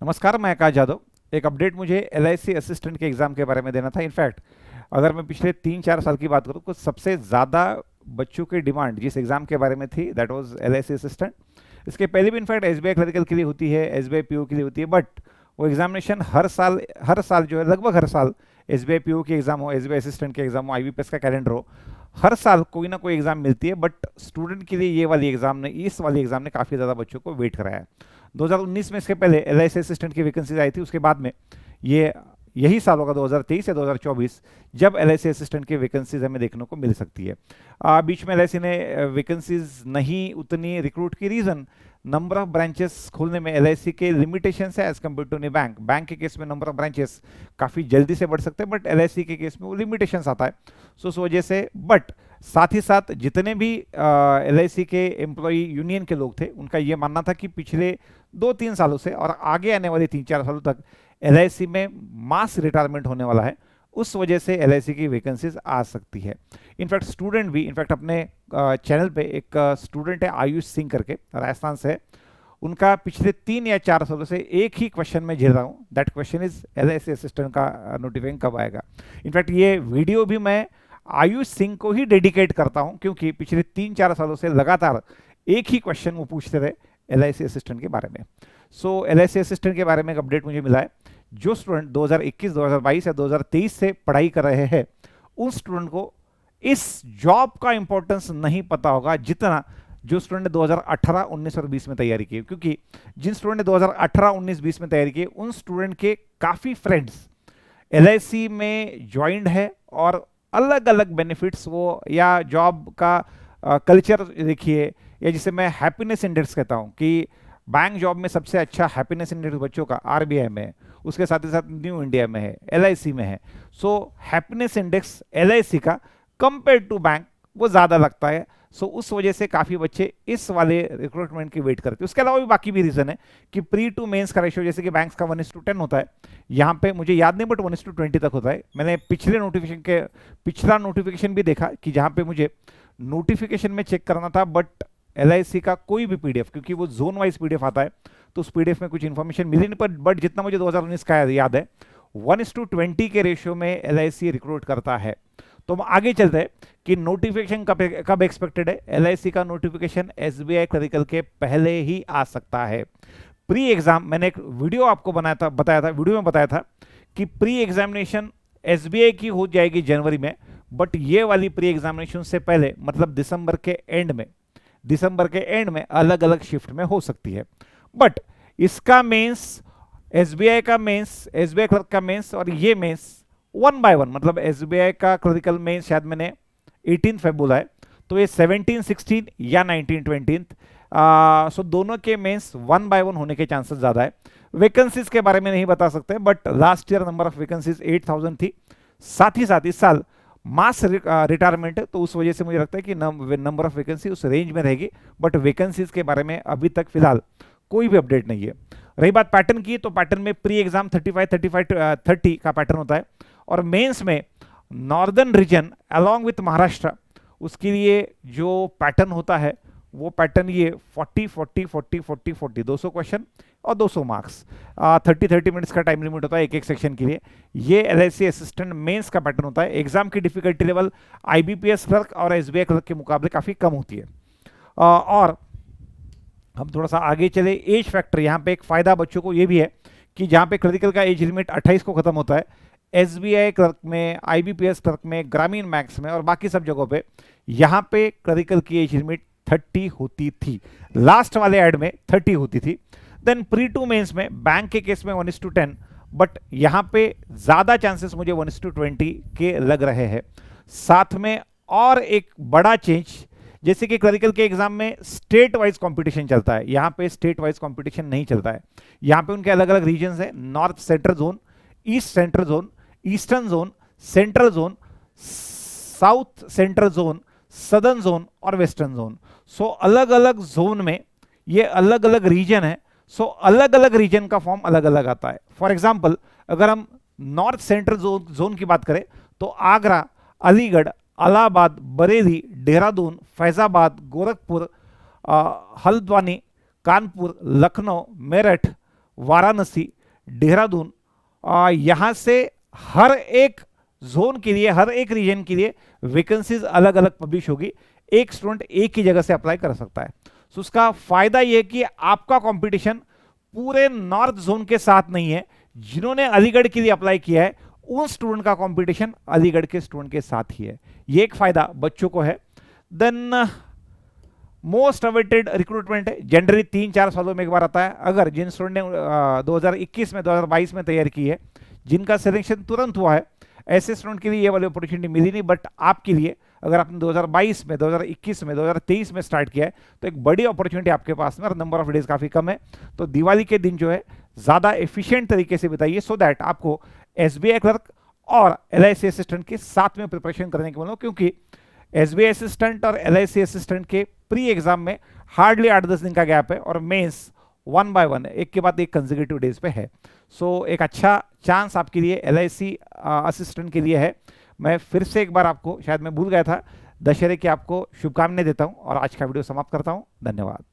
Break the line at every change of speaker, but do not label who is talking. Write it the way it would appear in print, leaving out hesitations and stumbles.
नमस्कार, मैं आकाश जादव। एक अपडेट मुझे एलआईसी असिस्टेंट के एग्ज़ाम के बारे में देना था। इनफैक्ट अगर मैं पिछले 3-4 साल की बात करूँ तो सबसे ज़्यादा बच्चों की डिमांड जिस एग्ज़ाम के बारे में थी दैट वाज एलआईसी असिस्टेंट। इसके पहले भी इनफैक्ट एसबीआई क्लरिकल के लिए होती है, एसबीआई पीओ के लिए होती है, बट वो एग्जामिनेशन हर साल जो है, लगभग हर साल एसबीआई पीओ की एग्ज़ाम हो, एसबीआई असिस्टेंट के एग्ज़ाम हो, आईबीपीएस का कैलेंडर हो, हर साल कोई ना कोई एग्ज़ाम मिलती है। बट स्टूडेंट के लिए इस वाली एग्ज़ाम ने काफ़ी ज़्यादा बच्चों को वेट कराया है। 2019 में इसके पहले एलआईसी असिस्टेंट की वैकेंसीज आई थी। उसके बाद में ये यही साल होगा 2023 या 2024 जब एलआईसी असिस्टेंट की वैकेंसीज हमें देखने को मिल सकती है। बीच में एलआईसी ने वैकेंसीज नहीं उतनी रिक्रूट की। रीज़न, नंबर ऑफ ब्रांचेस खोलने में एलआईसी के लिमिटेशन है एज कम्पेयर टू बैंक के केस में नंबर ऑफ ब्रांचेस काफ़ी जल्दी से बढ़ सकते हैं, बट एलआईसी के केस में वो लिमिटेशन आता है। सो उस वजह से, बट साथ ही साथ जितने भी एलआईसी के एम्प्लॉई यूनियन के लोग थे उनका ये मानना था कि पिछले 2-3 सालों से और आगे आने वाले 3-4 सालों तक एलआईसी में मास रिटायरमेंट होने वाला है। उस वजह से एलआईसी की वैकेंसीज आ सकती है। इनफैक्ट स्टूडेंट भी, इनफैक्ट अपने चैनल पे एक स्टूडेंट है आयुष सिंह करके, राजस्थान से है। उनका पिछले 3 या 4 सालों से एक ही क्वेश्चन में झेल रहा हूँ, that question is LIC assistant का नोटिफिकेशन कब आएगा। इनफैक्ट ये वीडियो भी मैं आयुष सिंह को ही डेडिकेट करता हूँ, क्योंकि पिछले 3-4 सालों से लगातार एक ही क्वेश्चन वो पूछते रहे एलआईसी असिस्टेंट के बारे में। सो एलआईसी असिस्टेंट के बारे में एक अपडेट मुझे मिला है। जो स्टूडेंट 2021, 2022 या 2023 से पढ़ाई कर रहे हैं, उन स्टूडेंट को इस जॉब का इंपॉर्टेंस नहीं पता होगा जितना जो स्टूडेंट ने 2018, 19 और 20 में तैयारी की। क्योंकि जिन स्टूडेंट ने 2018, 19, 20 में तैयारी की, उन स्टूडेंट के काफ़ी फ्रेंड्स एलआईसी में ज्वाइंड है और अलग अलग बेनिफिट्स वो, या जॉब का कल्चर देखिए, या जिसे मैं हैप्पीनेस इंडेक्स कहता हूँ कि बैंक जॉब में सबसे अच्छा हैप्पीनेस इंडेक्स बच्चों का आरबीआई में है, उसके साथ ही साथ न्यू इंडिया में है, एलआईसी में है। सो हैप्पीनेस इंडेक्स एलआईसी का कंपेयर टू बैंक वो ज़्यादा लगता है। सो उस वजह से काफ़ी बच्चे इस वाले रिक्रूटमेंट की वेट करते हैं। उसके अलावा भी बाकी भी रीज़न है कि प्री टू मेंस का रेशियो, जैसे कि बैंक्स का 1:10 होता है, यहाँ पे मुझे याद नहीं बट 1:20 तक होता है। मैंने पिछला नोटिफिकेशन भी देखा कि जहाँ पे मुझे नोटिफिकेशन में चेक करना था, बट एलआईसी का कोई भी पीडीएफ, क्योंकि वो जोन वाइज पीडीएफ आता है, तो उस पीडीएफ में कुछ इन्फॉर्मेशन मिली नहीं, पर बट जितना मुझे 2019 का याद है 1:20 के रेशियो में एलआईसी रिक्रूट करता है। तो हम आगे चलते हैं कि नोटिफिकेशन कब एक्सपेक्टेड है। एलआईसी का नोटिफिकेशन एसबीआई क्लरिकल के पहले ही आ सकता है। प्री एग्जाम, मैंने एक वीडियो आपको वीडियो में बताया था कि प्री एग्जामिनेशन एसबीआई की हो जाएगी जनवरी में, बट ये वाली प्री एग्जामिनेशन से पहले, मतलब दिसंबर के एंड में अलग अलग शिफ्ट में हो सकती है। बट इसका मेंस, एसबीआई क्लर्क का मेंस और ये मेंस 1 बाय 1, मतलब एसबीआई का क्लरिकल मेंस शायद मैंने 18 फेब बोला है, तो ये 17, 16 या 19, 20। सो दोनों के मेंस 1 बाय 1 होने के चांसेस ज़्यादा है। वैकेंसीज के बारे में नहीं बता सकते, but last year number of vacancies 8,000 थी। साथ ही साथ इस साल मास रिटायरमेंट है, तो उस वजह से मुझे लगता है कि नंबर ऑफ वैकेंसी उस रेंज में रहेगी। बट वैकेंसीज के बारे में अभी तक फिलहाल कोई भी अपडेट नहीं है। रही बात पैटर्न की, तो पैटर्न में प्री एग्जाम 30 का पैटर्न होता है, और मेंस में northern region along with Maharashtra, उसके लिए जो पैटर्न होता है वो पैटर्न ये 40 40 40 40 40, 200 क्वेश्चन और 200 मार्क्स, 30 मिनट्स का टाइम लिमिट होता है एक एक सेक्शन के लिए। ये एलआईसी असिस्टेंट मेंस का पैटर्न होता है। एग्जाम की डिफिकल्टी लेवल आईबीपीएस क्लर्क और एसबीआई क्लर्क के मुकाबले काफ़ी कम होती है। और हम थोड़ा सा आगे चले, एज फैक्टर, यहाँ पे एक फ़ायदा बच्चों को ये भी है कि जहाँ पे क्लरिकल का एज लिमिट 28 को ख़त्म होता है, एसबीआई क्लर्क में, आईबीपीएस क्लर्क में, ग्रामीण बैंक्स में और बाकी सब जगहों पे यहाँ पे क्लरिकल की एज लिमिट 30 होती थी। लास्ट वाले ऐड में 30 होती थी। देन प्री टू मेंस में बैंक के केस में 1:10, बट यहाँ पे ज़्यादा चांसेस मुझे 1:20 के लग रहे हैं। साथ में और एक बड़ा चेंज, जैसे कि क्लरिकल के एग्जाम में स्टेट वाइज कंपटीशन चलता है, यहाँ पे स्टेट वाइज कंपटीशन नहीं चलता है। यहाँ पे उनके अलग अलग रीजन्स हैं, north central zone, east central zone, eastern zone, central zone, south central zone, southern zone और वेस्टर्न जोन। सो अलग अलग जोन में ये अलग अलग रीजन है। सो अलग अलग रीजन का फॉर्म अलग अलग आता है। फॉर एग्जाम्पल, अगर हम नॉर्थ सेंट्रल जोन की बात करें तो आगरा, अलीगढ़, इलाहाबाद, बरेली, देहरादून, फैजाबाद, गोरखपुर, हल्द्वानी, कानपुर, लखनऊ, मेरठ, वाराणसी, देहरादून, यहाँ से हर एक जोन के लिए, हर एक रीजन के लिए वैकेंसीज अलग अलग पब्लिश होगी। एक स्टूडेंट एक ही जगह से अप्लाई कर सकता है। तो उसका फायदा यह कि आपका कंपटीशन पूरे नॉर्थ जोन के साथ नहीं है। जिन्होंने अलीगढ़ के लिए अप्लाई किया है उन स्टूडेंट का कंपटीशन अलीगढ़ के स्टूडेंट के साथ ही है। ये एक फायदा बच्चों को है। Then most awaited recruitment generally 3-4 सालों में एक बार आता है। अगर जिन स्टूडेंट ने 2021 में 2022 में तैयारी की है, जिनका सिलेक्शन तुरंत हुआ है, ऐसे स्टूडेंट के लिए ये वाली अपॉर्चुनिटी मिली नहीं। बट आपके लिए अगर आपने 2022 में, 2021 में, 2023 में स्टार्ट किया है तो एक बड़ी अपॉर्चुनिटी आपके पास में, और नंबर ऑफ डेज काफ़ी कम है। तो दिवाली के दिन जो है ज़्यादा एफिशिएंट तरीके से बिताइए, सो दैट आपको एसबीआई क्लर्क और एलआईसी असिस्टेंट के साथ में प्रिपरेशन करने के बोलो। क्योंकि एसबीआई असिस्टेंट और एलआईसी असिस्टेंट के प्री एग्जाम में हार्डली 8-10 दिन का गैप है, और मेंस 1 by 1 एक के बाद एक कंसेक्यूटिव डेज पे है। सो एक अच्छा चांस आपके लिए एलआईसी असिस्टेंट के लिए है। मैं फिर से एक बार आपको, शायद मैं भूल गया था, दशहरे की आपको शुभकामनाएं देता हूं और आज का वीडियो समाप्त करता हूं। धन्यवाद।